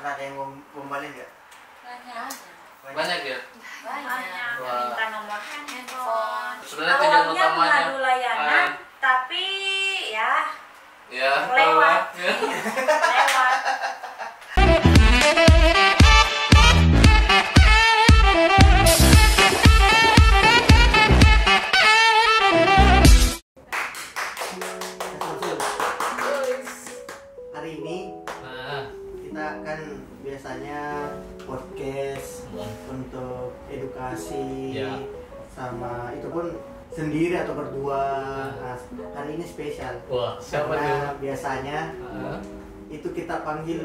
Pernah ada yang ngombalin nggak? Banyak ya? Banyak. Wah. Minta nomor handphone. Sebenarnya tujuan Awalnya utamanya mengadu layanan, tapi ya ya lewat. ya. Lewat. Hari ini Nah, kita kan biasanya podcast untuk edukasi Ya. sama itu pun sendiri atau berdua. Nah, hari ini spesial wah siapa karena tuh? biasanya Ah, itu kita panggil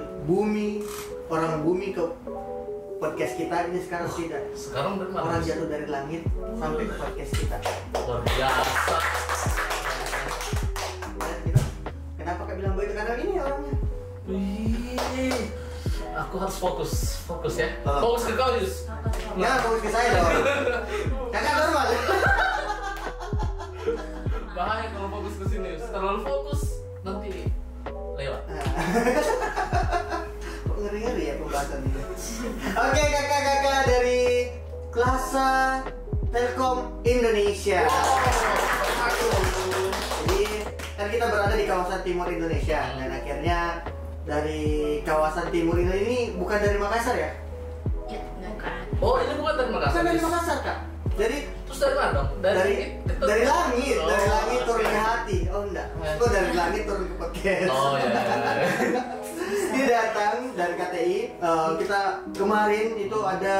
orang bumi ke podcast kita. Ini sekarang tidak, sekarang dari mana? orang jatuh dari langit sampai ke podcast kita. Luar biasa. Dan kita, kenapa kak bilang begitu? Karena ini orangnya. Wih, aku harus fokus ya. Oh. Fokus ke kau Yus. Ya, fokus ke saya dong. Kakak normal. Bahaya kalau fokus ke sini Yus. Terlalu fokus nanti lewat. Kok ngeri-ngeri ya pembahasan ini. Oke, kakak-kakak dari Klasa Telkom Indonesia. Jadi kan kita berada di kawasan timur Indonesia dan akhirnya dari kawasan timur ini bukan dari Makassar ya? Ya, bukan. Oh ini bukan dari Makassar. Bukan dari Yus. Makassar kak. Jadi Terus dari mana dong? dari langit, Oh, dari langit turun oke. ke hati. Oh enggak, maksudku dari langit turun ke podcast. Oh ya. Dia datang dari KTI. Kita kemarin itu ada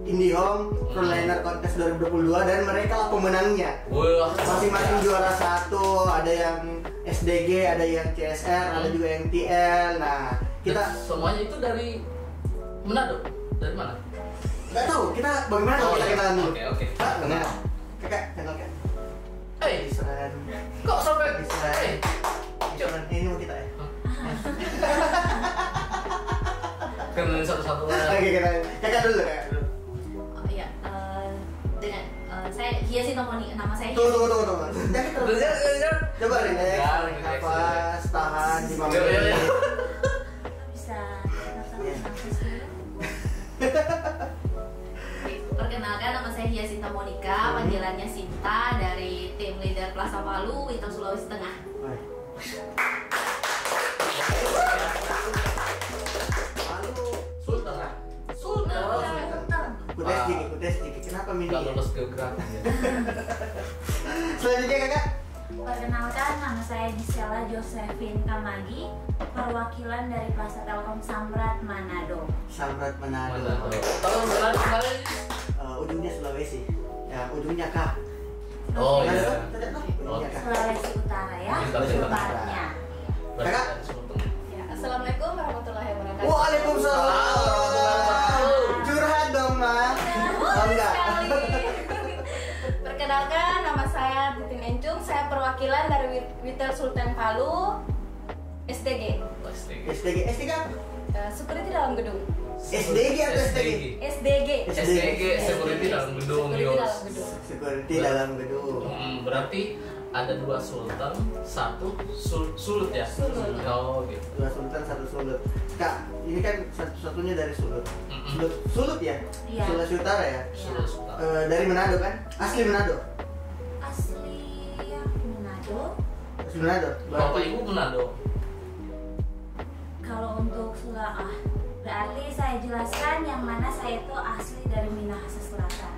IndiHome Frontliner Contest 2022 dan mereka lah pemenangnya. Wah, Masing-masing juara satu. Ada yang SDG, ada yang CSR, ada juga yang TL. Nah, kita semuanya itu dari Manado. Dari mana? nggak tahu. Kita bagaimana kalau kita kenalan dulu? Oke. Kak, kenal. Kakak kenalkan. Eh, Isran. kok sampai? Isran. Eh, Isran. Ini mau kita ya. kenalin satu-satu lah. Oke, kenalin. Kakak dulu, kakak dulu. Oh iya, dengan saya Hiasi Tomoni, nama saya Tunggu. Jangan terus. Jangan. Coba relax, Ya, tarik relax, nafas, tahan 5 Ya, ya, ya. menit. bisa Iya. Perkenalkan, nama saya Hia Sinta Monika, panggilannya Sinta, dari tim leader Plaza Palu, Witor Sulawesi Tengah. Woi. Lalu Sultan lah. Sultan. Kutes sedikit. Kenapa mini? Nggak Ya? lulus geografi ya. Selanjutnya kakak. Perkenalkan, nama saya Gisela Josephine Kamagi, perwakilan dari Plaza Telkom Samrat Manado. Samrat Manado. Manado. Kalau Manado kemarin Ujungnya Sulawesi. Ya, ujungnya K. Oh, Manado, iya. tidak tahu. Ujungnya K. Sulawesi Utara ya, Sulawesi Utara. tepatnya. berarti Kakak? dari Sultan. Ya, Assalamualaikum warahmatullahi wabarakatuh. Waalaikumsalam. Curhat dong, Mas. Oh, enggak. Sekali. Perkenalkan, nama saya Titin Encung. Saya perwakilan dari Witel Sultan Palu, SDG. Oh, STG. SDG apa? Security dalam gedung. SDG atau SDG? SDG. STG security dalam gedung Security Yos. dalam gedung. Security dalam gedung. Berarti ada 2 sultan, 1 sulut ya? Sulut. Oh gitu. 2 sultan, 1 sulut. Kak, ini kan satu-satunya dari sulut. Sulut ya? Iya. Sulawesi Utara ya? Sulut sultan. Dari Manado kan? Asli Manado. Asli ya, Manado. Asli Manado. Bapak ibu Manado. Kalau untuk berarti saya jelaskan yang mana saya itu asli dari Minahasa Selatan.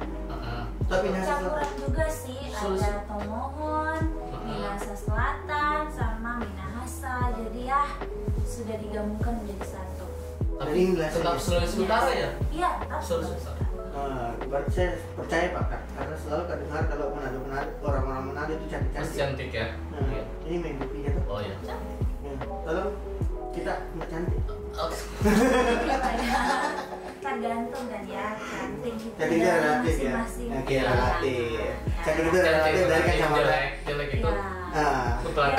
Tapi Minahasa Campuran juga sih, Sulawesi. ada Tomohon, Minahasa Selatan, sama Minahasa. Jadi ya sudah digabungkan menjadi satu. Tapi Dari Inggris tetap aja. Sulawesi Utara ya? Iya, tetap Sulawesi Utara. Berarti saya percaya Pak Kak, karena selalu dengar kalau Manado orang-orang Manado itu Masih cantik-cantik. cantik ya? Nah, Iya. ini main buktinya tuh. Oh iya. Ya, tolong kita nggak cantik. Oke. tergantung kan ya, cantik gitu. Cantik itu relatif ya. Masing-masing. Oke, relatif. Cantik itu Cantik, relatif dari cantik, kacamata. jelek itu. Ya. Nah, Mutlak.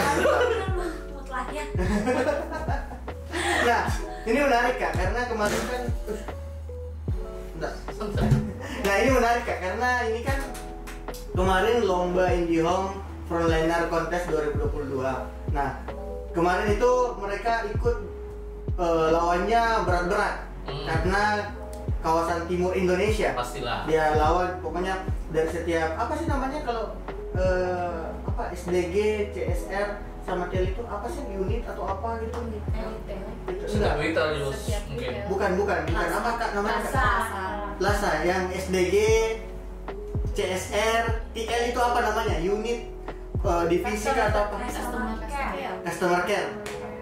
Mutlak ya. nah, ini menarik Kak, karena kemarin kan enggak. Santai. Nah, ini menarik Kak, karena ini kan kemarin lomba IndiHome Frontliner Contest 2022. Nah, kemarin itu mereka ikut lawannya berat-berat karena kawasan timur Indonesia. Pastilah. Dia lawan pokoknya dari setiap apa sih namanya kalau apa SDG, CSR sama TEL itu apa sih unit atau apa gitu? Itu Sudah enggak. vital Yus Setiap mungkin. detail. Bukan apa Kak namanya? Kak? Lasa. Lasa yang SDG, CSR, TL itu apa namanya? Unit divisi kah atau apa? Customer care.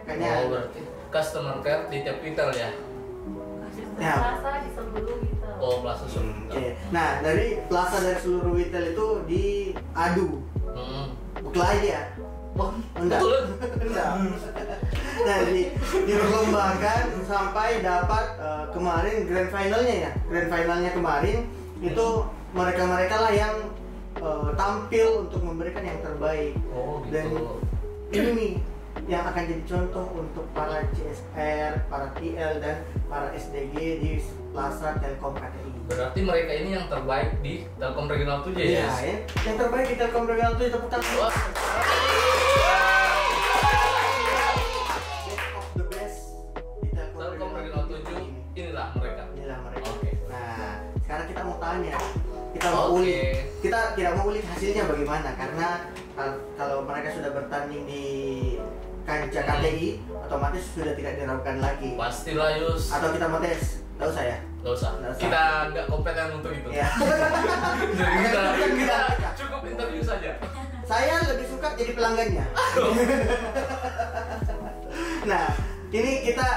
Kayaknya. Oh berarti customer care di tiap vital ya. Ya. Lasa di seluruh gitu. Oh Plaza Oke. Nah, dari plaza dari seluruh retail itu diadu. Berkelahi ya? Oh Enggak. betul. Enggak. Nah, diperlombakan sampai dapat kemarin grand finalnya ya. Grand finalnya kemarin itu mereka-mereka lah yang tampil untuk memberikan yang terbaik. Oh gitu. Dan ini nih yang akan jadi contoh untuk para CSR, para TL dan para SDG di Plaza Telkom KTI. Berarti mereka ini yang terbaik di Telkom Regional 7 ya? Iya, ya. Yang terbaik di Telkom Regional itu tepuk tangan. Wah. Best of the best di Telkom Telkom Regional 7 inilah mereka. Inilah mereka. Oke. Nah, sekarang kita mau tanya, kita mau Oke. ulik, kita tidak mau ulik hasilnya bagaimana karena kalau mereka sudah bertanding di kancah KTI, otomatis sudah tidak diragukan lagi. Pastilah Yus. Atau kita mau tes, tahu saya? Gak usah. Nggak usah. Kita nggak kompeten untuk itu. Ya. Jadi kita, Bukan kita kita. cukup interview saja. Saya lebih suka jadi pelanggannya. Nah, ini kita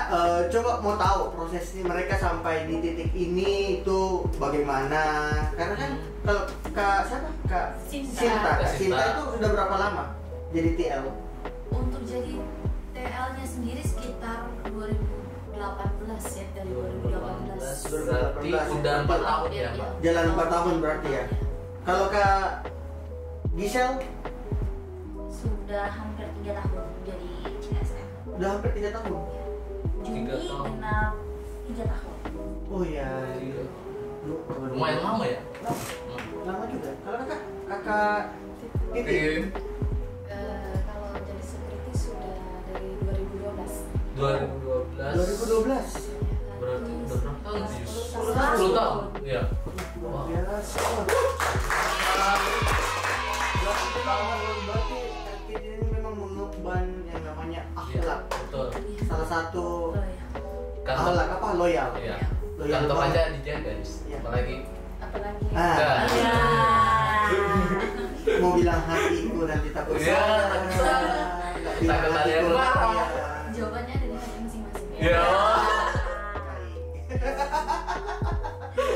coba mau tahu prosesnya mereka sampai di titik ini itu bagaimana? Karena kan kalau Kak siapa? Kak Sinta. Kak Sinta Sinta. itu sudah berapa lama jadi TL? Untuk jadi TL-nya sendiri sekitar 2018 ya, dari 2018. Berarti udah 4 tahun ya Mbak? Jalan 4 tahun berarti ya. Kalau Kak Gisel Sudah hampir 3 tahun jadi CSM. udah hampir 3 tahun. Juni 3 tahun. genap 3 tahun. Oh iya. Iya. Lu- Lumayan lama ya? Lama juga. Kalau kakak Titin. Tim Kalau jadi security sudah dari 2012. 2012. 2012. Berarti udah berapa tahun sih? 10 10 tahun. Iya. Luar biasa. Berarti Titin ini memang mengemban yang namanya Iya, akhlak. betul. Salah satu Oh, ya. Kantor. akhlak apa loyal. Iya. Loyal Kantor banget. aja dijaga, Yus. Iya. Apalagi Apalagi Ah. Ya. Mau bilang hatiku nanti takut Iya. salah. Nggak bilang Takut ada yang hatiku, marah. iya. Jawabannya ada di hati masing-masing. Iya.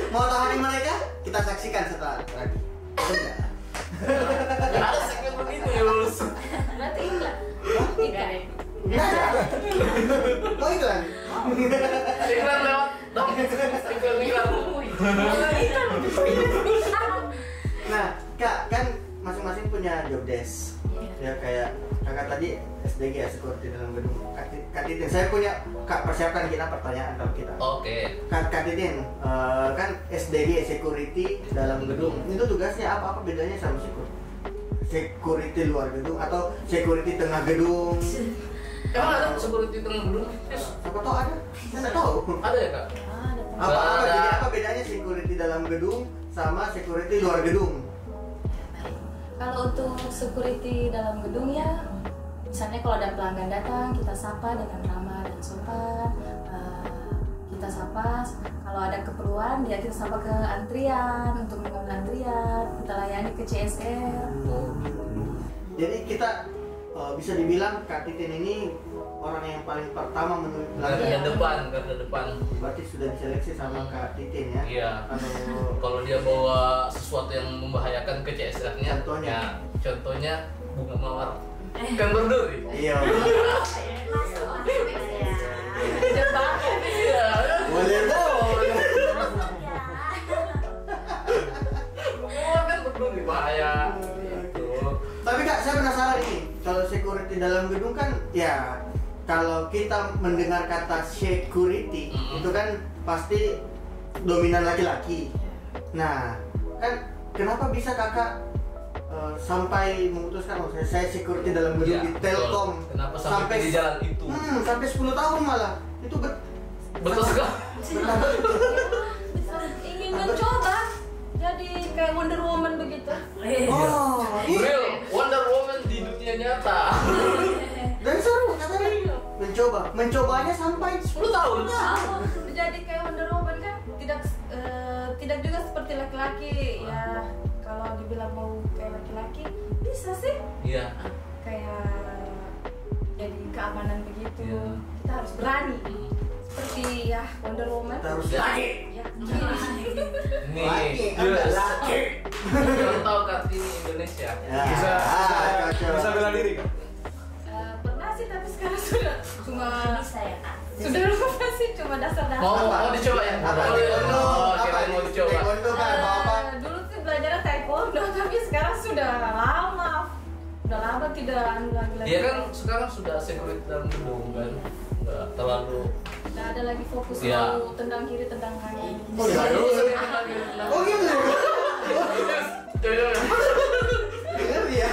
Mau tahu hari mereka? Kita saksikan setelah lagi. Sudah. Nggak ada segmen begitu, Yus. berarti iklan. Tidak deh. Enggak ada. Mau iklan? Iklan lewat dong. Iklan. Nah, Kak, kan masing-masing punya job desk. Ya kayak kakak tadi SDG ya, security dalam gedung. Kak Titin, saya punya Kak persiapkan kita pertanyaan kalau kita. Oke. Kak Titin, kan SDG security dalam gedung. Itu tugasnya apa bedanya sama security? Security luar gedung atau security tengah gedung? Emang ada security tengah gedung? Yus? Siapa tahu ada? Saya nggak tahu. Ada ya kak? Ada Apa Nggak ada. jadi apa bedanya security dalam gedung sama security luar gedung? Kalau untuk security dalam gedung ya, misalnya kalau ada pelanggan datang, kita sapa dengan ramah dan sopan. Kita sapa, kalau ada keperluan, dia kita sapa ke antrian untuk mengambil antrian, kita layani ke CSR. Jadi kita bisa dibilang Kak Titin ini orang yang paling pertama menuju pelanggan. Garda depan. Berarti sudah diseleksi sama Kak Titin ya. Iya. Kalau Kalau dia bawa sesuatu yang membahayakan ke CSR-nya, Contohnya? ya, contohnya bunga mawar. Kan berduri. iya. Masuk ya. Jepang. Iya. Boleh dong. Bunga mawar kan berduri bahaya. Gitu. Tapi Kak, saya penasaran nih. Kalau security dalam gedung kan ya kalau kita mendengar kata security itu kan pasti dominan laki-laki. Nah, kan kenapa bisa Kakak sampai memutuskan saya security dalam gedung Iya, di Telkom betul. Kenapa sampai di jalan itu? sampai 10 tahun malah. Itu Betul sekali. Ingin mencoba jadi kayak Wonder Woman begitu. Oh, Real Wonder Woman di dunia nyata. dan seru katanya. Mencobanya sampai 10 tahun. Jadi kayak Wonder Woman kan tidak juga seperti laki-laki ya. Kalau dibilang mau kayak laki-laki bisa sih. Iya. Kayak jadi keamanan begitu. Iya. Kita harus berani. Seperti ya Wonder Woman. Kita harus lagi. Ya. Nih, Laki. Kamu tahu Kartini Indonesia? Ya, cocok. Bisa bela diri kan? Pernah sih tapi sekarang sudah cuma Bisa ya kak? sudah lupa sih cuma dasar-dasar. Mau dicoba ya? Apa? Taekwondo. Kira mau dicoba. Taekwondo kan apa? Dulu sih belajar taekwondo tapi sekarang sudah lama tidak lagi. Dia kan sekarang sudah security dalam gedung kan, nggak terlalu. Nggak ada lagi fokus Iya. mau tendang kiri tendang kanan. Oh iya. Oh gitu. Dengar ya.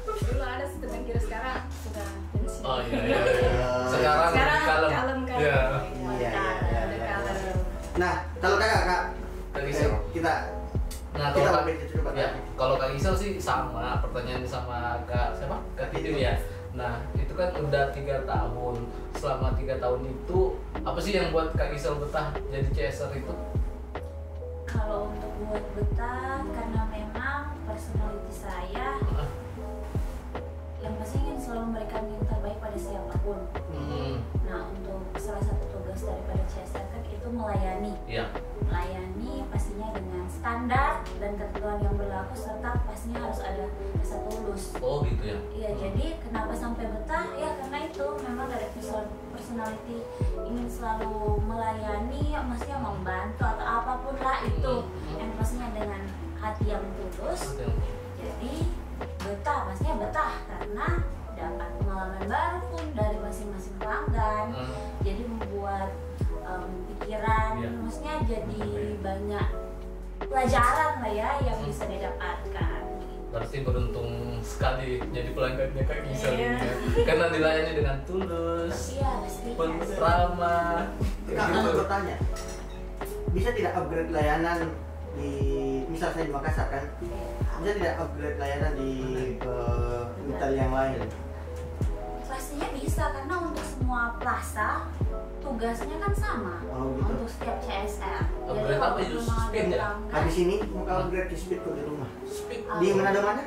Dulu ada sih tendang kiri sekarang sudah pensiun. Oh iya. Sekarang kalem kan. Iya. Iya. Udah kalem. Nah, kalau kakak Kak Gisel. kita Nah, kita kalau mau coba. ya, kalau Kak Gisel sih sama pertanyaannya sama Kak siapa? Kak Titim ya. Nah, itu kan udah 3 tahun. Selama 3 tahun itu apa sih yang buat Kak Gisel betah jadi CSR itu? Kalau untuk buat betah, karena memang personality saya yang pasti ingin selalu memberikan yang terbaik pada siapapun. Nah, untuk salah satu tugas daripada CSR kan itu melayani. Iya. Melayani pastinya dengan standar dan ketentuan yang berlaku serta pastinya harus ada rasa tulus. Oh gitu ya. Iya, jadi kenapa sampai betah? Ya karena itu memang dari personality ingin selalu melayani, maksudnya membantu atau apapun lah itu, yang pastinya dengan hati yang tulus. Jadi betah, pastinya betah karena dapat pengalaman baru pun dari masing-masing pelanggan. Jadi membuat pikiran, Iya. maksudnya jadi banyak pelajaran lah ya yang bisa didapatkan. Berarti beruntung sekali jadi pelanggannya Kak Gisel Iya. ini ya. Karena dilayani dengan tulus, Iya pastinya. ramah. Kakak mau bertanya, bisa tidak upgrade layanan di misal saya di Makassar kan? Bisa tidak upgrade layanan di hotel yang lain? Pastinya bisa karena untuk semua plaza tugasnya kan sama. Oh, gitu. Untuk setiap CSR. Upgrade apa itu? Speed ya? Habis ini mau upgrade ke speed kok di rumah. Speed. Di mana mana?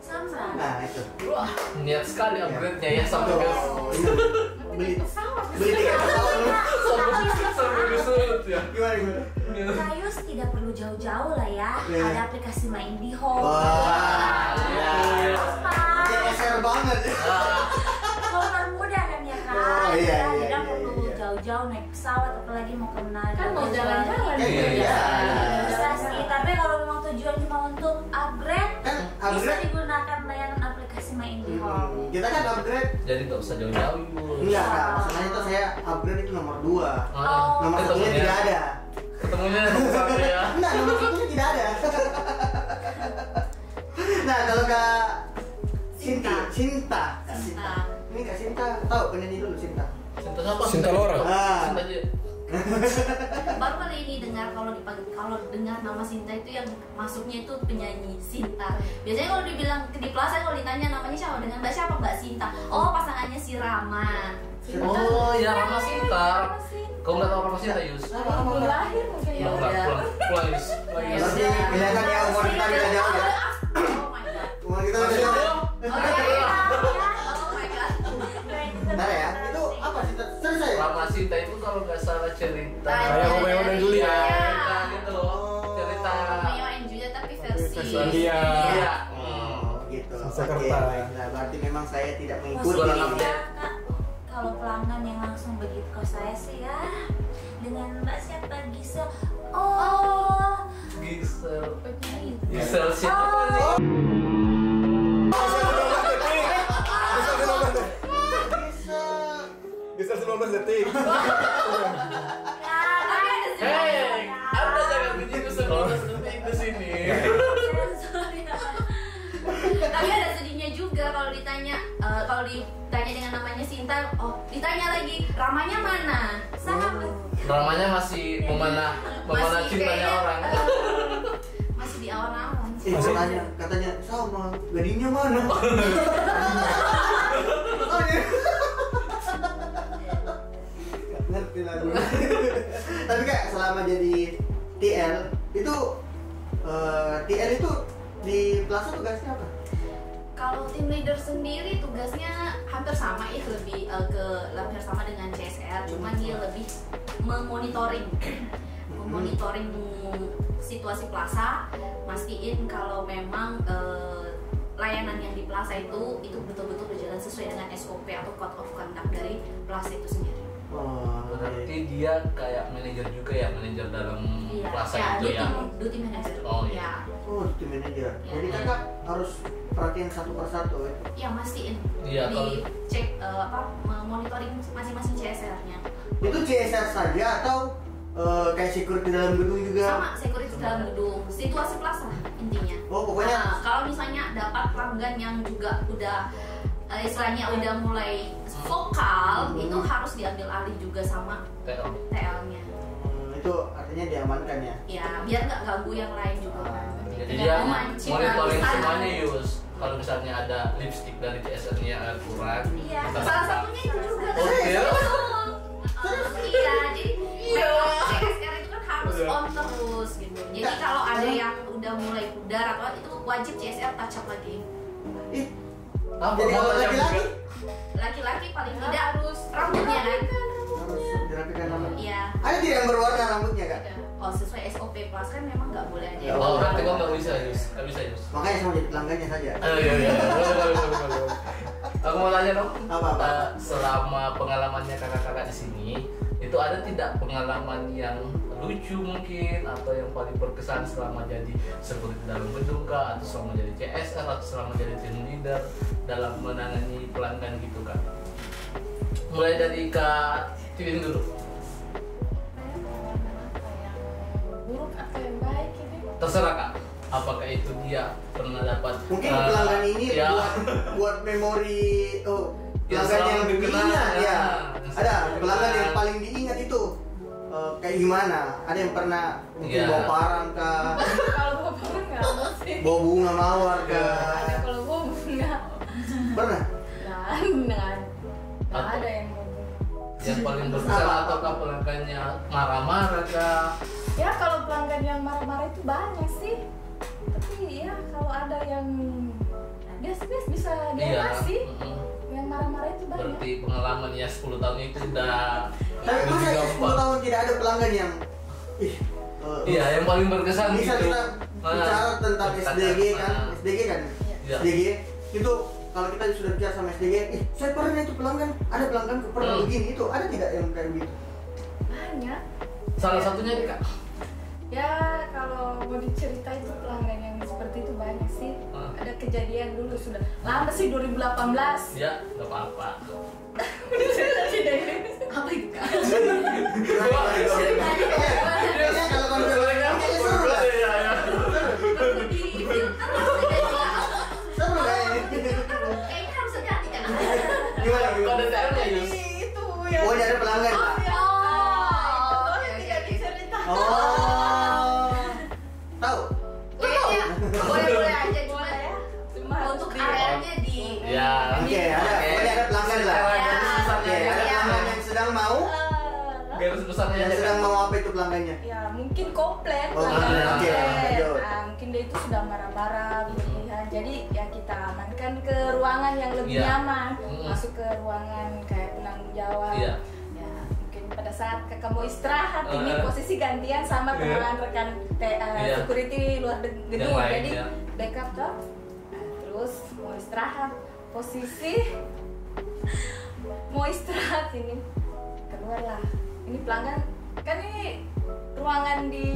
sama. Nah itu. Wah, niat sekali upgrade-nya ya sampai ke Beli Pesawat. beli tiket pesawat dulu. sampai disut ya. Gimana? Kayus tidak perlu jauh-jauh lah ya. Iya. Ada aplikasi My IndiHome. Wah, iya. CSR banget. Mempermudah kan ya kan. Oh, iya, Ya, iya, tidak iya, perlu iya. jauh-jauh naik pesawat apalagi mau ke Manado. Kan mau jalan-jalan. Iya, iya. Bisa sih, tapi kalau memang tujuan cuma untuk upgrade, Kan bisa upgrade. digunakan layanan aplikasi My IndiHome. Kita kan upgrade. Jadi nggak usah jauh-jauh Yul. Enggak, Kak. Masalahnya itu saya upgrade itu nomor 2. Oh. Nomor satunya Ketemunya- tidak ada. Ketemunya nomor 1 ya. Enggak, nomor satunya tidak ada. Nah, kalau Kak Sinta. Kak Sinta. Ini Kak Sinta, tahu penyanyi dulu Sinta. Sinta siapa? Sinta Laura. Sinta aja. Baru kali ini dengar kalau dengar nama Sinta itu yang masuknya itu penyanyi Sinta. Biasanya kalau dibilang di plaza kalau ditanya namanya siapa dengan Mbak siapa Mbak Sinta. Oh pasangannya si Rama. Oh ya Rama Sinta. Kau nggak tahu Rama Sinta Yus? Belum lahir mungkin ya. Pulang Yus. Berarti kelihatan ya umur kita beda jauh ya. Oh my god. Umur kita beda jauh. Oh my god. Bentar ya, itu apa sih? Selesai. Rama Sinta itu kalau nggak salah cerita. Kayak Romeo dan Juliet. Cerita gitu loh. Cerita. Romeo and Juliet tapi versi Versi India. Iya. Oh, gitu. Jakarta. Oke, baiklah. Berarti memang saya tidak mengikuti. Suara Pastinya namanya. Kak, kalau pelanggan yang langsung begitu ke saya sih ya dengan Mbak siapa Gisel. Oh, Gisel. penyanyi. Gisel siapa nih? Bisa 19 detik. Hei, Anda jangan begitu sebelum detik ke sini. tapi ada sedihnya juga kalau ditanya ditanya dengan namanya Sinta, oh ditanya lagi ramanya mana, sahabat. Dramanya masih memanah Masih cintanya kayaknya, orang. masih di awan-awan. Katanya sama, gadingnya mana? Ngerti lah gue. Tapi kayak selama jadi TL itu TL itu di Plaza tugasnya apa? Kalau tim leader sendiri tugasnya hampir sama ya, lebih hampir sama dengan CSR, cuman dia lebih memonitoring situasi plaza, mastiin kalau memang layanan yang di plaza itu betul-betul berjalan sesuai dengan SOP atau Code of Conduct dari plaza itu sendiri. Oh, Berarti dia kayak manajer juga ya, manajer dalam plaza itu ya. Duty manager. Oh, iya. Oh, tim manajer. Ya. Jadi kakak harus perhatiin satu persatu ya. Ya mastiin. Iya, Dicek monitoring masing-masing CSR-nya. Itu CSR saja atau kayak security dalam gedung juga? Sama security dalam gedung, situasi plaza intinya. Oh, pokoknya Kalau misalnya dapat pelanggan yang juga udah istilahnya udah mulai vokal, itu harus diambil alih juga sama TL-nya. itu artinya diamankan ya. Ya, biar nggak ganggu yang lain juga kan. Jadi Tidak dia memancing monitoring kerusakan. semuanya Yus. Kalau misalnya ada lipstick dari CSR-nya kurang, Iya, kita salah tambah. satunya itu juga. Oke. Iya, jadi memang CSR itu kan harus on terus gitu. Jadi kalau ada yang udah mulai pudar atau itu wajib CSR touch up lagi. Ih, Apa jadi kalau modelnya laki-laki juga? Laki-laki paling tidak harus rambutnya kan. harus dirapikan rambut. Iya. Ada tidak yang berwarna rambutnya kak? Oh, sesuai SOP plus kan memang nggak boleh ada yang Oh, berarti kok warna. nggak bisa Yus? Nggak bisa Yus? Makanya sama jadi pelanggannya saja. Iya. Boleh. Aku mau tanya dong. Apa? Selama pengalamannya kakak-kakak di sini, itu ada tidak pengalaman yang lucu mungkin atau yang paling berkesan selama jadi security dalam gedung kak, atau selama jadi CSR atau selama jadi team leader dalam menangani pelanggan gitu kak? Mulai dari Kak Tiwin dulu. Buruk atau yang baik ini? Terserah kak. Apakah itu dia pernah dapat Mungkin pelanggan ini ya, buat memori Yang pelanggan selalu yang dikenang, diingat ya. yang Ada selalu pelanggan yang dikenang. paling diingat itu kayak gimana? Ada yang pernah mungkin Iya. bawa parang kah? Kalau bapak nggak ada sih. Bawa bunga mawar Ada kah? kalau bawa bunga. Pernah? Nggak ada yang bawa bunga. yang paling berkesan ataukah pelanggannya marah-marah kah? Ya kalau pelanggan yang marah-marah itu banyak sih. Tapi ya kalau ada yang biasa-biasa bisa diatasi. Yang marah-marah itu banyak. Berarti pengalaman ya 10 tahun itu udah Tapi lebih masa ya 10 gampang. tahun tidak ada pelanggan yang Iya, yang paling berkesan bisa gitu. kita bicara tentang SDG kan? SDG kan? Iya. SDG itu kalau kita sudah bicara sama SDG, saya pernah itu pelanggan, ada pelanggan pernah begini, itu ada tidak yang kayak begitu? Banyak. Salah satunya nih kak. Ya kalau mau diceritain itu pelanggan yang seperti itu banyak sih. Ada kejadian dulu sudah lama sih 2018. Ya, nggak apa-apa. Cerita tidak ini. Apa itu kak? Kayaknya kalau konfirmasi kayaknya seru lah. Perlu di filter Seru kayaknya. kayaknya harus hati-hati kan. Gimana? Kok ada TR-nya Yus? Itu ya. Oh, ada pelanggan. Pak? Oh. Tahu? Kayaknya boleh aja cuma ya. Cuma Untuk areanya di Ya. Oke, ada. Pokoknya ada pelanggan lah. Ya. Oke, ada Ya. pelanggan yang sedang mau, Garis besarnya yang aja sedang kak. mau apa itu pelanggannya? ya mungkin komplain Oh, pelanggan oke, komplain. lanjut. Nah, mungkin dia itu sudah marah-marah berlebihan. Jadi ya kita amankan ke ruangan yang lebih Iya. nyaman. Mm-mm. Masuk ke ruangan kayak penanggung jawab. Iya. Ya, mungkin pada saat kakak mau istirahat ini posisi gantian sama Iya. teman rekan Iya. security luar gedung. Yang lain, Jadi ya. backup toh. Nah, terus mau istirahat posisi mau istirahat ini keluarlah ini pelanggan kan ini ruangan di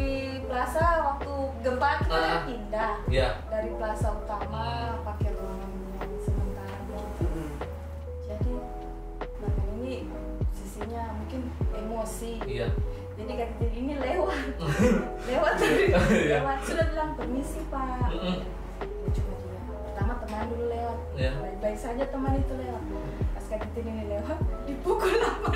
plaza waktu gempa kita kan pindah Iya. dari plaza utama pakai ruangan yang sementara begitu. Jadi pelanggan ini posisinya mungkin emosi. Iya. Jadi kata ini lewat Iya. lewat sudah bilang permisi pak. Mm-mm. Ya, cuma dia pertama teman dulu lewat. Iya. Baik-baik saja teman itu lewat. Pas Kak Titin ini lewat, dipukul lawan.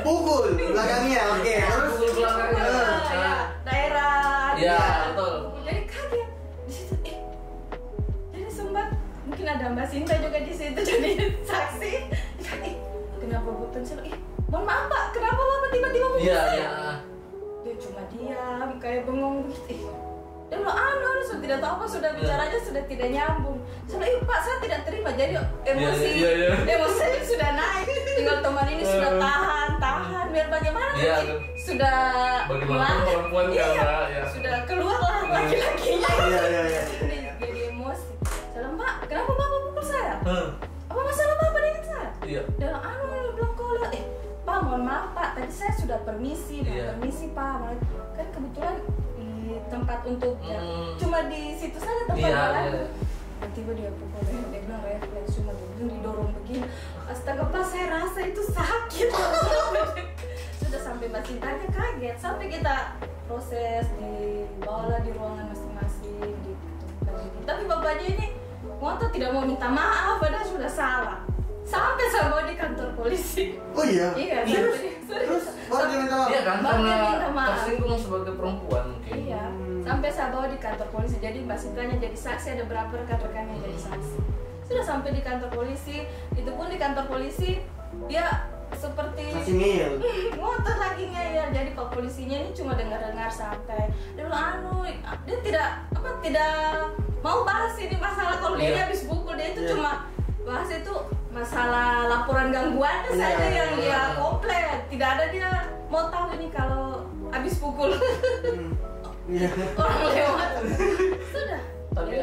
Pukul belakangnya, oke. Terus Pukul belakangnya. Ya, daerah. Iya, dia. betul. Jadi kaget di situ. Jadi sempat mungkin ada Mbak Sinta juga di situ jadi saksi. Kenapa Butun sih? Mohon maaf Pak, kenapa Bapak tiba-tiba pukul Iya, saya? iya. Dia cuma diam kayak bengong begitu. Dia bilang sudah tidak tahu apa, sudah bicaranya sudah tidak nyambung. Saya bilang, Pak saya tidak terima. Jadi emosi Iya. emosi saya sudah naik. Tinggal teman ini sudah tahan biar bagaimana Iya, nanti sudah bagaimanapun perempuan iya, ya. sudah keluarlah laki-lakinya. Iya. Jadi emosi. Saya bilang, Pak kenapa Bapak pukul saya? Apa masalah Bapak dengan saya? Iya. Dia bilang kau lihat, Pak mohon maaf Pak, tadi saya sudah permisi, Iya. permisi Pak. Kan kebetulan di tempat untuk ya, cuma di situ saja tempat Iya, jalan. iya. Tiba dia pukul, dia bilang refleks cuma dia didorong begini. Astaga Pak, saya rasa itu sakit. Sudah sampai Mbak Cintanya kaget, sampai kita proses dibawalah di ruangan masing-masing tapi bapaknya ini ngotot tidak mau minta maaf, padahal sudah salah. Sampai saya bawa di kantor polisi. Oh iya. Iya, Terus baru dia minta maaf. Iya kan, Baru dia karena minta maaf. tersinggung sebagai perempuan mungkin. Iya, sampai saya bawa di kantor polisi. Jadi Mbak Sintanya jadi saksi, ada berapa rekan-rekannya jadi saksi. Sudah sampai di kantor polisi, itu pun di kantor polisi dia seperti Masih ngeyel. ngotot lagi ngeyel. Jadi Pak polisinya ini cuma dengar-dengar santai. Dia bilang dia tidak mau bahas ini masalah kalau dia Iya. habis pukul, dia itu Iya. cuma bahas itu masalah laporan gangguannya Iya. saja yang dia komplit. Tidak ada dia mau tahu ini kalau habis pukul Iya. orang lewat. Sudah. Tapi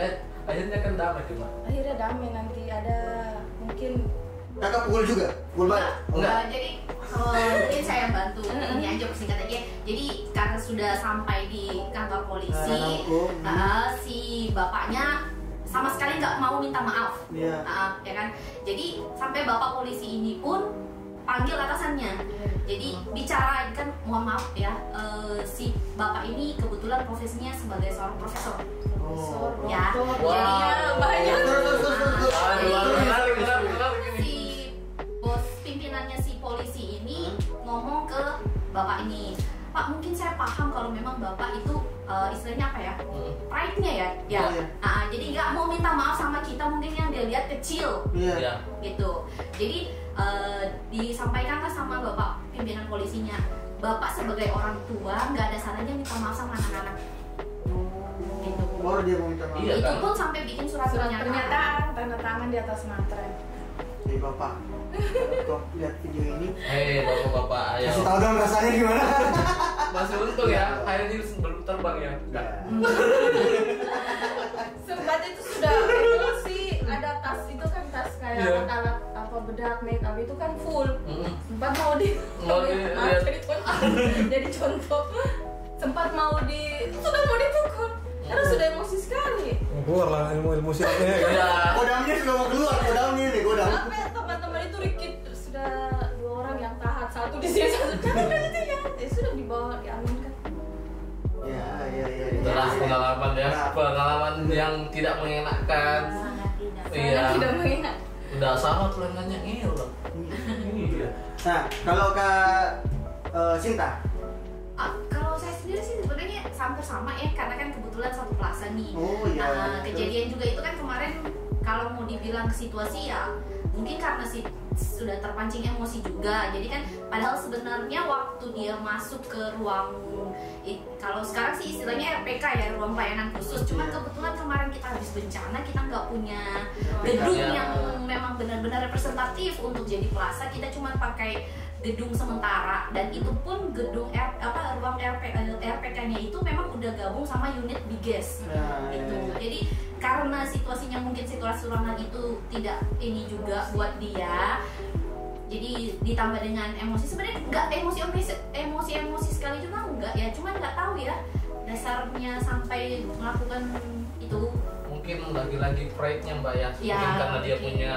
akhirnya kan damai cuma. Akhirnya damai, nanti ada mungkin Kakak pukul juga? Pukul balik? Enggak. Jadi mungkin saya bantu ini aja persingkatannya. Jadi karena sudah sampai di kantor polisi, si bapaknya sama sekali nggak mau minta maaf. Iya. Ya kan. Jadi sampai bapak polisi ini pun panggil atasannya. Jadi bicara kan, mohon maaf ya, si bapak ini kebetulan profesinya sebagai seorang profesor. Oh. Ya. Wow. Jadi banyak. Menarik ini. si bos pimpinannya si polisi ini ngomong ke bapak ini, Pak mungkin saya paham kalau memang bapak itu istilahnya apa ya, pride-nya ya, Iya. jadi nggak mau minta maaf sama kita, mungkin yang dia lihat kecil Iya. Iya. gitu. Jadi disampaikanlah sama bapak pimpinan polisinya, bapak sebagai orang tua nggak ada salahnya minta maaf sama anak-anak. Gitu. Baru dia mau minta maaf. Iya. Itu kan? pun sampai bikin surat pernyataan. pernyataan tanda tangan di atas materai. Jadi bapak, kok lihat video ini? Hei bapak-bapak, ayo. Kasih tahu dong rasanya gimana? Masih untung ya, akhirnya belum terbang ya. Iya. Sempat itu sudah emosi, ada tas itu kan tas kayak Iya. alat apa bedak make up itu kan full. Mm. Sempat mau di lihat. jadi contoh sempat sudah mau dipukul karena sudah emosi sekali. Keluar lah ilmu silatnya kan. Iya. Kodamnya sudah mau keluar, kodamnya nih, kodam. Sampai teman-teman itu rikit, sudah 2 orang yang tahan, satu di sini satu jangan gitu ya. Sudah dibawa diamankan. Ya. Itulah pengalaman ya, pengalaman yang tidak mengenakan. Sangat tidak. Iya. Tidak mengingat. Udah sama tuh yang nanya ngil. Iya. Nah, kalau Kak Sinta, Kalau saya sendiri sih sebenarnya hampir sama ya, karena kan kebetulan satu plaza nih. Oh, iya. Nah, kejadian juga itu kan kemarin, kalau mau dibilang situasi ya mungkin karena sudah terpancing emosi juga. Jadi kan padahal sebenarnya waktu dia masuk ke ruang, kalau sekarang sih istilahnya RPK ya, ruang pelayanan khusus. Cuma kebetulan kemarin kita habis bencana, kita nggak punya gedung Iya. yang memang benar-benar representatif untuk jadi plaza. Kita cuma pakai gedung sementara, dan itu pun gedung ruang RPK-nya itu memang udah gabung sama unit Biges gitu. Jadi karena situasinya mungkin situasi ruangan itu tidak ini juga buat dia, jadi ditambah dengan emosi, sebenarnya nggak emosi sekali juga enggak ya, cuma nggak tahu ya dasarnya sampai melakukan itu. Mungkin lagi-lagi pride-nya Mbak ya, Ya, mungkin karena dia mungkin. punya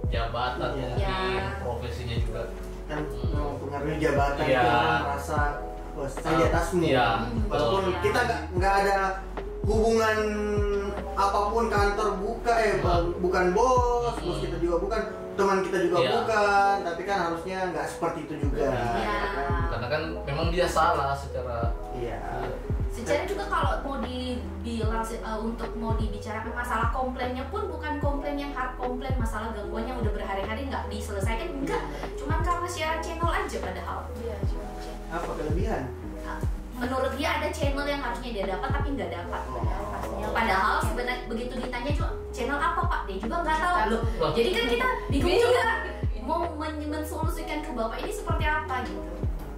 jabatan, Iya. mungkin Ya. profesinya juga. kan mempengaruhi jabatan Iya. itu kan merasa bos saya di atasmu. Iya, Walaupun betul. kita nggak ada hubungan apapun kantor buka, bukan bos kita juga bukan, teman kita juga Iya. bukan, tapi kan harusnya nggak seperti itu juga. Iya. Karena kan memang dia salah secara Iya. Secara juga kalau mau dibilang untuk mau dibicarakan masalah komplainnya pun bukan komplain yang hard komplain, masalah gangguan yang udah berhari-hari nggak diselesaikan, enggak, cuman karena siaran channel aja padahal. Iya, cuma chat. Apa kelebihan? Menurut dia ada channel yang harusnya dia dapat tapi nggak dapat. Padahal sebenarnya begitu ditanya juga channel apa pak, dia juga nggak tahu. Loh, jadi kan kita bingung juga mau mensolusikan ke bapak ini seperti apa gitu.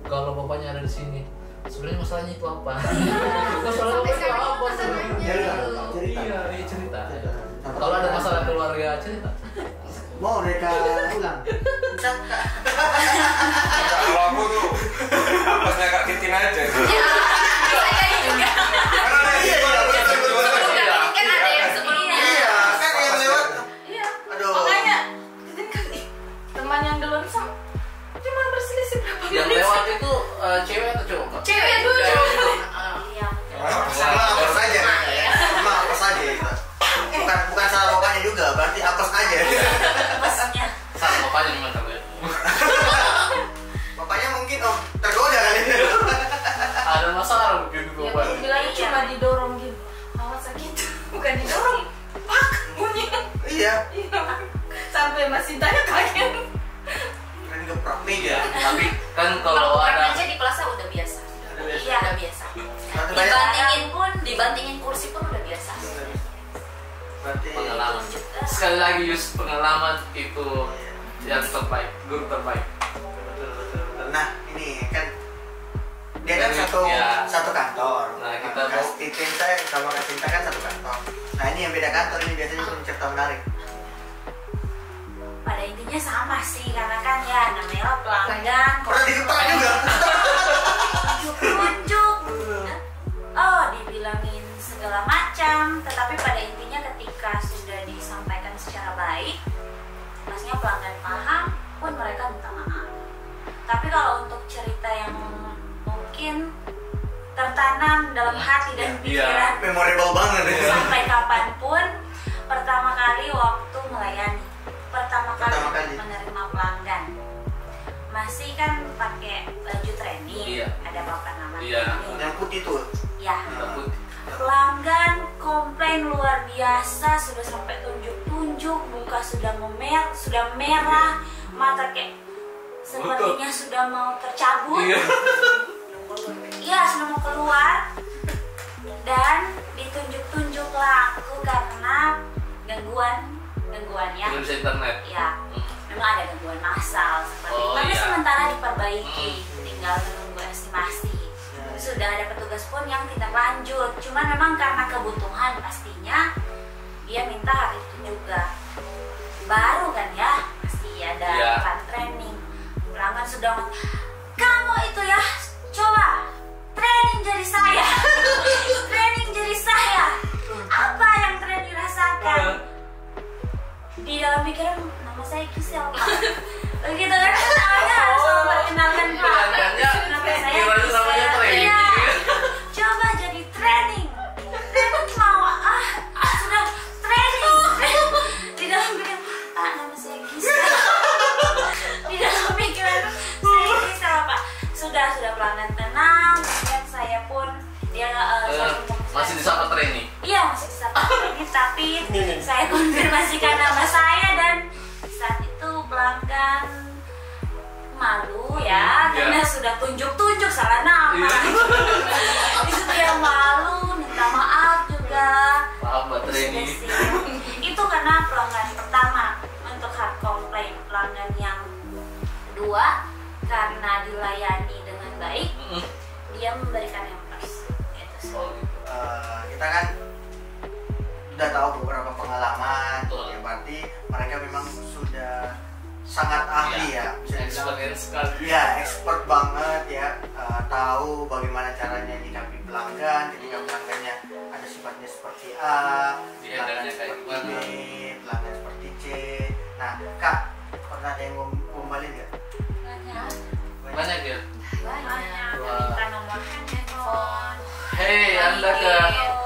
kalau bapaknya ada di sini, sebenarnya masalahnya itu apa? Masalahnya Sampai itu sekarang apa? masalahnya Cerita, gitu. cerita. Iya, cerita. Cerita. Kalau ada masalah keluarga cerita. Mau mereka ulang. Kalau aku tuh pasnya Kak Titin aja. Ya, saya juga. Karena dia Sebelumnya kan ada yang sebelumnya. Iya, kan yang lewat. Iya. Aduh. Makanya teman yang duluan sama cuma berselisih berapa Yang menit. lewat itu cewek atau cowok? Pak? Cewek dulu. Iya. Sama apa saja ya. Sama apa saja itu. Bukan salah bapaknya juga, berarti apes aja. Maksudnya Salah bapaknya gimana kalau ya? Bapaknya mungkin tergoda kali. Ada masalah mungkin Ya bapaknya. baru bilangnya cuma didorong gitu. Awas sakit. Bukan didorong. Pak, bunyi. Iya. Iya. Sampai masih tanya kaget. Kan geprak meja. Tapi kan kalau Kalau ada aja di plaza udah biasa. iya. Udah biasa. Berarti banyak. Dibantingin kursi pun udah biasa. Berarti pengalaman. Sekali lagi Yus, pengalaman itu yang terbaik, guru terbaik. Betul. Nah, ini kan dia kan Iya. satu kantor. Nah, kita Kak Titin saya sama Kak Cinta kan satu kantor. Nah, ini yang beda kantor ini biasanya cerita menarik. Pada intinya sama sih, karena kan ya namanya pelanggan Pernah digeprak juga. tunjuk-tunjuk. Oh, dibilangin segala macam, tetapi pada intinya ketika sudah disampaikan secara baik, pastinya pelanggan paham pun mereka minta maaf. Tapi kalau untuk cerita yang mungkin tertanam dalam hati dan pikiran Memorable banget ya. sampai kapanpun, pertama kali waktu melayani, pertama kali menerima pelanggan, masih kan pakai baju training, Iya. ada papan nama Iya. training. Yang putih tuh. Ya, Takut. pelanggan komplain luar biasa, sudah sampai tunjuk-tunjuk, muka sudah merah, mata kayak sepertinya sudah mau tercabut. Iya. Iya, sudah mau keluar. Dan ditunjuk-tunjuklah aku karena gangguan ya. Nggak bisa internet. Ya, memang ada gangguan massal seperti itu. Oh, Tapi iya. sementara diperbaiki, tinggal menunggu estimasi. Sudah ada petugas pun yang tidak lanjut. Cuman memang karena kebutuhan pastinya dia minta hari itu juga. Baru kan ya, pasti ada Iya. plan training. Pelanggan sudah kamu itu ya, coba training jadi saya. Training jadi saya. Apa yang training rasakan? Di dalam pikiran nama saya Kisel Pak. Begitu kan namanya langsung perkenalkan Pak. Nama saya Gimana namanya Kisel. training? Iya. Coba jadi training. Training mau sudah training. Di dalam pikiran Pak nama saya Kisel. Di dalam pikiran saya Kisel Pak. Sudah pelanggan tenang. Dan saya pun dia Masih disapa training. iya masih bisa ini, tapi saya konfirmasikan nama saya dan saat itu pelanggan malu ya karena sudah tunjuk-tunjuk salah nama. Itu dia malu, minta maaf juga. Paham Mbak training. Sudah sih. Itu karena pelanggan pertama untuk hard complaint. Pelanggan yang kedua karena dilayani dengan baik, dia memberikan yang plus. Gitu sih. Oh, gitu. Kita kan udah tahu beberapa pengalaman. Betul. Ya berarti mereka memang sudah sangat ahli ya. Bisa dibilang. Experience sekali. Ya, expert banget ya. Tahu bagaimana caranya nyikapi pelanggan ketika pelanggannya ada sifatnya seperti A, Di handle-nya kayak seperti gimana. B, pelanggan seperti C. Nah, Kak, pernah ada yang ngombalin nggak? Banyak ya. Banyak. Wah. Minta nomor handphone. Hei, Anda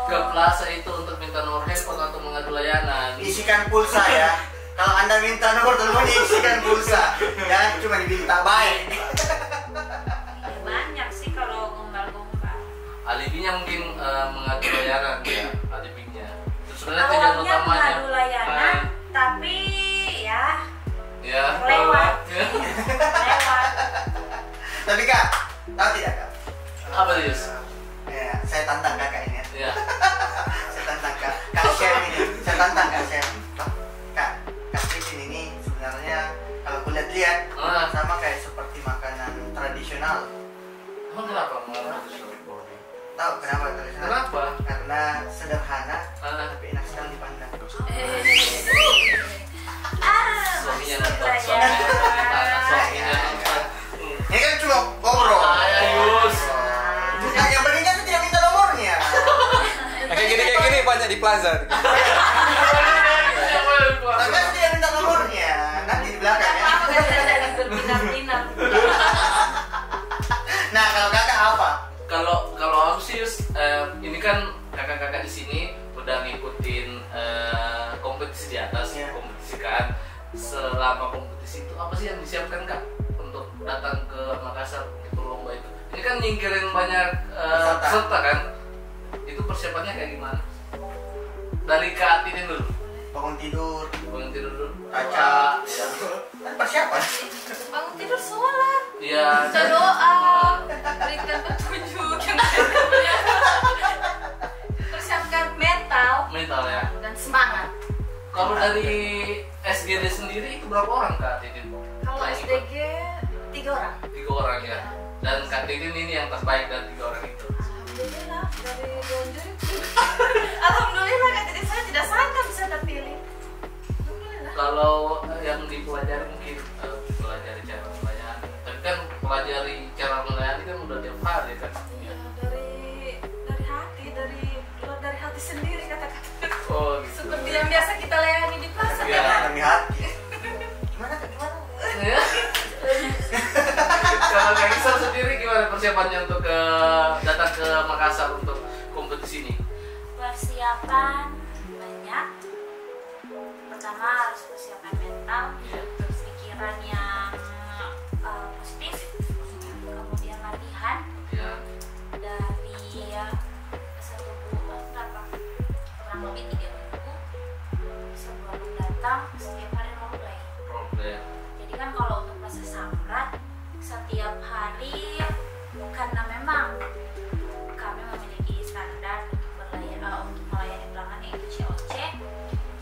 ke plaza itu untuk minta nomor handphone isikan pulsa ya. Kalau Anda minta nomor telepon isikan pulsa. Jangan cuma diminta baik. Ya, banyak sih kalau gombal-gombal. Alibinya mungkin mengadu layanan ya, alibinya. Sebenarnya tujuan Awalnya utamanya mengadu layanan, tapi ya ya lewat. ya. lewat. Tapi Kak, tahu tidak Kak? Apa sih Yus? Ya, saya tantang Kakak ini. Ya. Saya tantang Kak Syem ini. Saya tantang Kak Syem. Kak Titin ini sebenarnya kalau kulihat-lihat sama kayak seperti makanan tradisional. Emang kenapa? Tahu kenapa tradisional? Kenapa? Karena sederhana tapi enak sekali dipandang. Suaminya maksud nonton, suaminya nonton. Ini kan cuma ngobrol. Yus. Nah, yang penting kan tidak minta nomornya. Kayak gini banyak di plaza. Tapi kan tidak minta nomornya. Nanti di belakang ya. Apa kan dari berminat-minat. Nah, kalau Kakak apa? Kalau aku sih Yus, ini kan kakak-kakak di sini udah ngikutin kompetisi di atas, Iya. kompetisi kan. Selama kompetisi itu apa sih yang disiapkan Kak untuk datang ke Makassar untuk lomba itu? Ini kan nyingkirin banyak peserta kan? Itu persiapannya kayak gimana? Dari Kak Titin dulu. Bangun tidur, Bangun tidur dulu. kaca, Ya. kan persiapan. Bangun tidur sholat, Iya. baca doa, berikan petunjuk yang persiapkan mental Mental ya. dan semangat. Kalau dari SGD sendiri itu berapa orang Kak Titin? Kalau Yang ikut? SDG 3 orang. 3 orang ya. Dan Kak Titin ini yang terbaik dari 3 orang itu. Alhamdulillah dari Gonjur. Alhamdulillah Kak Titin, saya tidak sangka bisa terpilih. Alhamdulillah. Kalau yang dipelajari mungkin pelajari cara melayani. Tapi kan pelajari cara melayani kan udah tiap hari kan. Iya, dari hati, dari hati sendiri kata-kata. Oh gitu. Seperti yang biasa kita layani di pasar Iya. ya kan? Demi hati. Gimana Kak? Gimana? Ya. Kalau Kak Isal sendiri gimana persiapannya untuk datang ke Makassar untuk kompetisi ini? Persiapan banyak. Pertama harus persiapan mental, pikiran yang positif, kemudian latihan Ya. dari satu bulan berapa? Kurang lebih 3 minggu sebelum datang setiap hari roleplay. Problem. Jadi kan kalau untuk proses samrat setiap hari, karena memang kami memiliki standar untuk melayani pelanggan yaitu COC,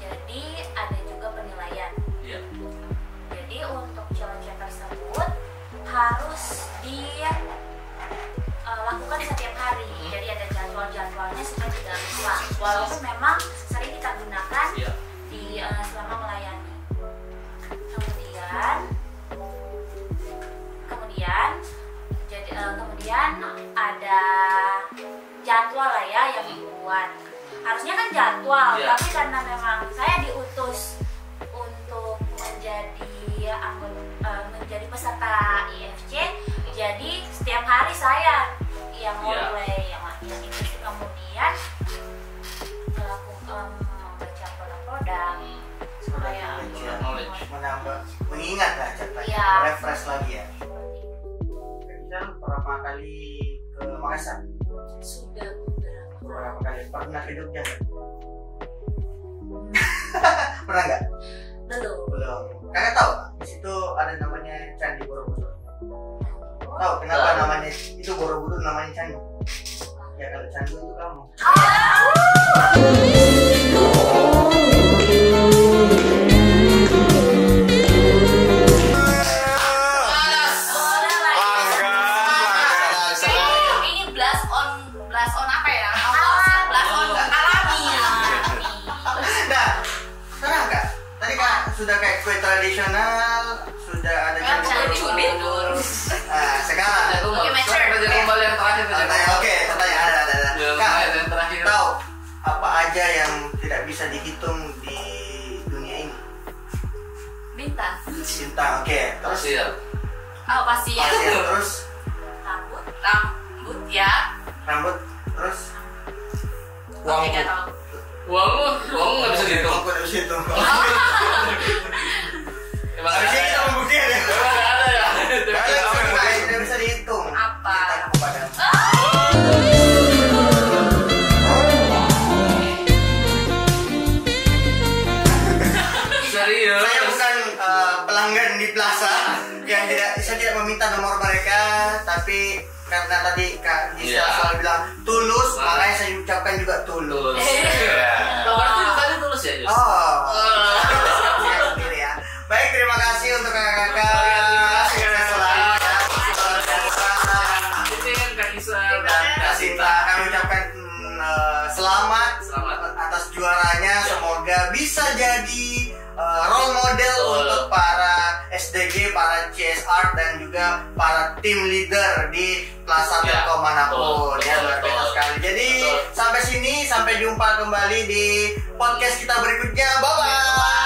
jadi ada juga penilaian. Iya. Jadi untuk COC tersebut harus dilakukan setiap hari. Jadi ada jadwal-jadwalnya supaya tidak lupa. Walaupun memang sering kita gunakan Iya. di selama melayani. Kemudian ada jadwal lah ya yang dibuat. Harusnya kan jadwal, Iya. tapi karena memang saya diutus untuk menjadi peserta IFC, jadi setiap hari saya yang mulai yang itu. Kemudian melakukan membaca produk-produk supaya Knowledge. Menambah, mengingat lah ceritanya, Iya. refresh lagi ya. Kita berapa kali ke Makassar? sudah Berapa kali? Pernah ke Jogja nggak? Pernah nggak? belum. Belum. Kakak tahu nggak? Di situ ada namanya Candi Borobudur. Tahu kenapa Tahu. namanya itu Borobudur namanya candi? Ya kalau candi itu kamu. Ini blast on apa ya? Blast on alami. Nah, sekarang Kak, tadi Kak sudah kayak kue tradisional, sudah ada candi Borobudur. Nah, sekarang Oke, mature. Kembali yang terakhir. Oke, pertanyaan ada. Kak, Yang terakhir. tahu apa aja yang tidak bisa dihitung di dunia ini? Bintang. Bintang, oke. Terus Pasir. Oh, pasir. pasir, terus Rambut, Rambut ya. rambut, terus Oke, nggak tahu. Uang nggak bisa dihitung. Aku nggak bisa hitung. Emang Habis ini kita membuktikan ya. Emang nggak ada ya. Kalian semua yang tidak bisa dihitung. Apa? Cintaku padamu. Serius. Saya bukan pelanggan di Plaza yang saya tidak meminta nomor mereka, tapi karena tadi Kak Gisel Iya. selalu bilang tulus, makanya saya ucapkan juga tulus. Kalau berarti tadi tulus ya, Jus? Oh, siap sendiri ya. Baik, terima kasih untuk kakak-kakak. Sukses selalu ya. Ini kan Kak Gisel dan Kak Sinta. Kami ucapkan selamat Selamat. atas juaranya. Semoga bisa jadi role model untuk para SDG, para CSR dan juga para tim leader di Plaza Ya, Telkom manapun. betul, Ya, luar biasa betul. sekali. Jadi Betul. sampai sini, sampai jumpa kembali di podcast kita berikutnya. Bye bye.